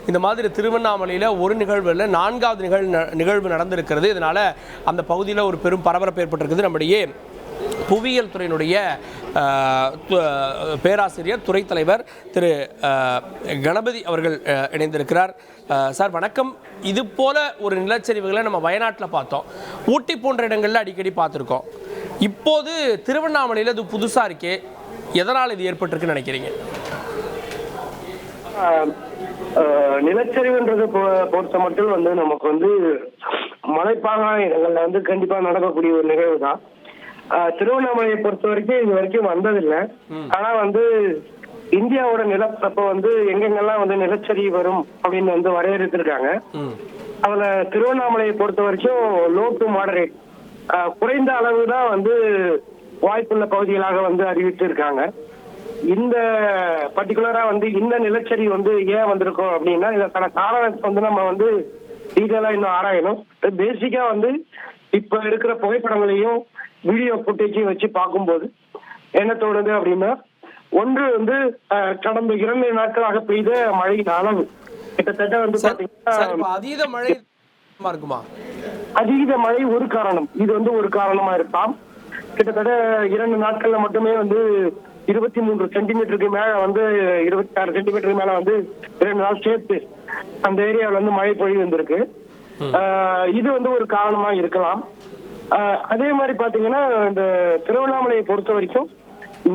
இந்த மாதிரி திருவண்ணாமலையில் ஒரு நிகழ்வில் 4வது நிகழ்வு நடந்திருக்கிறது. இதனால் அந்த பகுதியில் ஒரு பெரும் பரபரப்பு ஏற்பட்டிருக்குது. நம்முடைய புவியியல் துறையினுடைய பேராசிரியர் துறை தலைவர் திரு கணபதி அவர்கள் இணைந்திருக்கிறார். சார் வணக்கம். இது போல ஒரு நிலச்சரிவுகளை நம்ம வயநாட்டில் பார்த்தோம், ஊட்டி போன்ற இடங்களில் அடிக்கடி பார்த்துருக்கோம். இப்போது திருவண்ணாமலையில் இது புதுசாக இருக்கே, எதனால் இது ஏற்பட்டிருக்குன்னு நினைக்கிறீங்க? நிலச்சரிவுன்றது பொறுத்த மட்டும் நமக்கு மலைப்பாங்கான இடங்கள்ல கண்டிப்பா நடக்கக்கூடிய ஒரு நிகழ்வு தான். திருவண்ணாமலையை பொறுத்த வரைக்கும் இது வரைக்கும் வந்ததில்லை. ஆனா இந்தியாவோட நிலப்பரப்ப எங்கெங்கெல்லாம் நிலச்சரிவு வரும் அப்படின்னு வரையறுத்திருக்காங்க. அதுல திருவண்ணாமலையை பொறுத்த வரைக்கும் லோ டு மாடரேட், குறைந்த அளவு தான் வாய்ப்புள்ள பகுதிகளாக அறிவித்து இருக்காங்க. இந்த பர்டிகுலரா இந்த நிலச்சரிவு ஏன் வந்திருக்கும் அப்படின்னா இதற்கான காரணத்தை நம்ம டீட்டெயிலா இன்னும் ஆராயணும். பேசிக்கா இப்ப இருக்கிற புகைப்படங்களையும் வீடியோ ஃபுட்டேஜையும் வச்சு பார்க்கும்போது என்ன தோணுது அப்படின்னா, ஒன்று கடந்த 2 நாட்களாக பெய்த மழையின் அளவு கிட்டத்தட்ட பாத்தீங்கன்னா அதீத மழை இருக்குமா? அதீத மழை ஒரு காரணம், இது ஒரு காரணமா இருக்கலாம். கிட்டத்தட்ட 2 நாட்கள்ல மட்டுமே 23 சென்டிமீட்டருக்கு மேல 26 சென்டிமீட்டருக்கு மேல 2 நாள் சேர்த்து அந்த ஏரியாவில் மழை பொழிவு வந்திருக்கு. இது ஒரு காரணமா இருக்கலாம். அதே மாதிரி பாத்தீங்கன்னா இந்த திருவண்ணாமலையை பொறுத்த வரைக்கும்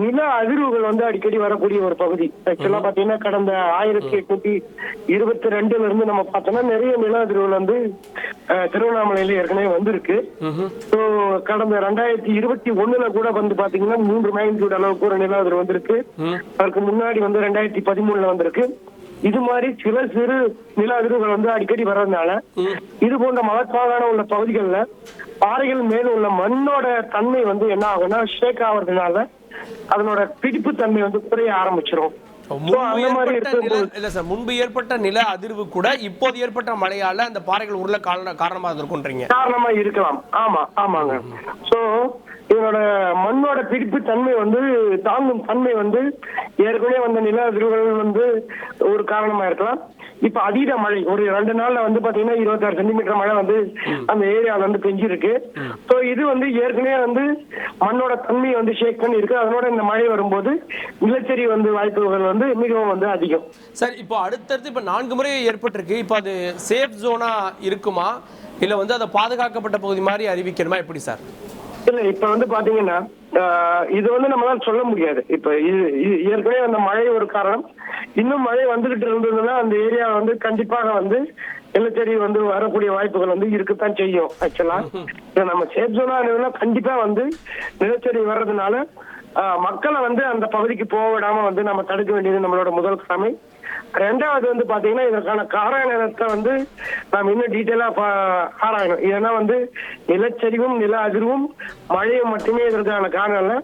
நில அதிர்வுகள் அடிக்கடி வரக்கூடிய ஒரு பகுதி. ஆக்சுவலா பாத்தீங்கன்னா கடந்த 1822 இருந்து நம்ம பார்த்தோம்னா நிறைய நில அதிர்வுகள் திருவண்ணாமலையில ஏற்கனவே வந்திருக்கு. கடந்த 2021 கூட பாத்தீங்கன்னா 3 மேக்னிடியூட் அளவுக்கு ஒரு நில அதிர்வு வந்திருக்கு. அதற்கு முன்னாடி 2013 வந்திருக்கு. இது மாதிரி சில சிறு நில அதிர்வுகள் அடிக்கடி வர்றதுனால இது போன்ற மலைப்பாங்கான உள்ள பகுதிகளில் பாறைகள் மேல உள்ள மண்ணோட தன்மை என்ன ஆகும்னா ஷேக் ஆகுறதுனால அதனோட பிடிப்பு தன்மை குறைய ஆரம்பிச்சிடும். முன்பு ஏற்பட்ட நில அதிர்வு கூட இப்போது ஏற்பட்ட மழையால அந்த பாறைகள் உருள காரணமா இருக்கலாம். ஆமாங்க. சோ இதனோட மண்ணோட பிடிப்பு தன்மை தாங்கும் தன்மை ஏற்கனவே நில அதிர்வுகள் ஒரு காரணமா இருக்கலாம். இப்ப அதீத மழை ஒரு 2 நாள்ல பாத்தீங்கன்னா 26 சென்டிமீட்டர் மழை அந்த ஏரியால பெஞ்சிருக்கு. சோ இது ஏற்கனவே மண்ணோட தன்மை ஷேக் பண்ணி இருக்கு. அதனோட இந்த மழை வரும்போது நிலச்சரி வாய்ப்புகள் மிகவும் அதிகம். சார் இப்போ அடுத்தடுத்து இப்ப 4 முறை ஏற்பட்டிருக்கு. இப்ப அது சேஃப் ஜோனா இருக்குமா இல்ல அதை பாதுகாக்கப்பட்ட பகுதி மாதிரி அறிவிக்கணுமா, எப்படி சார்? இல்ல இப்ப பாத்தீங்கன்னா இது நம்மளால சொல்ல முடியாது. இப்ப ஏற்கனவே அந்த மழை ஒரு காரணம். இன்னும் மழை வந்துகிட்டு இருந்ததுன்னா அந்த ஏரியா கண்டிப்பாக நிலச்சரி வரக்கூடிய வாய்ப்புகள் இருக்கத்தான் செய்யும். ஆக்சுவலா நம்ம சேஃப் ஜோனா கண்டிப்பா நிலச்சரி வர்றதுனால மக்களை அந்த பகுதிக்கு போக விடாம நம்ம தடுக்க வேண்டியது நம்மளோட முதல் கடமை. 2வது பாத்தீங்கன்னா இதற்கான காரணத்தை நாம் இன்னும் டீட்டெயிலா ஆராயணும். ஏன்னா நிலச்சரிவும் நில அதிர்வும் மழையும் மட்டுமே இதற்கான காரணம் இல்ல,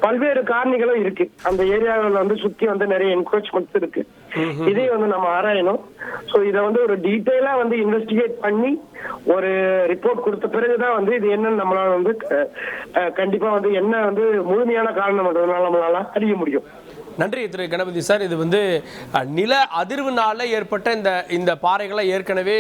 பல்வேறு காரணிகளும் இருக்கு. அந்த ஏரியாவில் சுத்தி நிறைய என்க்ரோச்மெண்ட்ஸ் இருக்கு. இதையும் நம்ம ஆராயணும். சோ இதை ஒரு டீட்டெயிலா இன்வெஸ்டிகேட் பண்ணி ஒரு ரிப்போர்ட் கொடுத்த பிறகுதான் இது என்னன்னு நம்மளால கண்டிப்பா என்ன முழுமையான காரணம் நம்மளால அறிய முடியும். நன்றி திரு கணபதி சார். இது நில அதிர்வுனால ஏற்பட்ட இந்த பாறைகளை ஏற்கனவே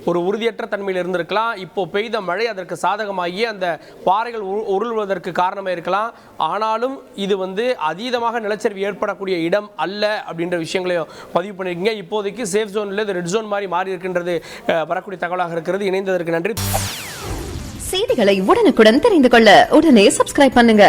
ஒரு உறுதியற்ற தன்மையில் இருந்திருக்கலாம். இப்போ பெய்த மழை அதற்கு சாதகமாகி அந்த பாறைகள் உருள்வதற்கு காரணமாக இருக்கலாம். ஆனாலும் இது அதீதமாக நிலச்சரிவு ஏற்படக்கூடிய இடம் அல்ல அப்படின்ற விஷயங்களையும் பதிவு பண்ணியிருக்கீங்க. இப்போதைக்கு சேஃப் ஜோன்ல இது ரெட் ஜோன் மாதிரி மாறி இருக்கின்றது வரக்கூடிய தகவலாக இருக்கிறது. இணைந்ததற்கு நன்றி. செய்திகளை உடனுக்குடன் தெரிந்து கொள்ள உடனே சப்ஸ்கிரைப் பண்ணுங்க.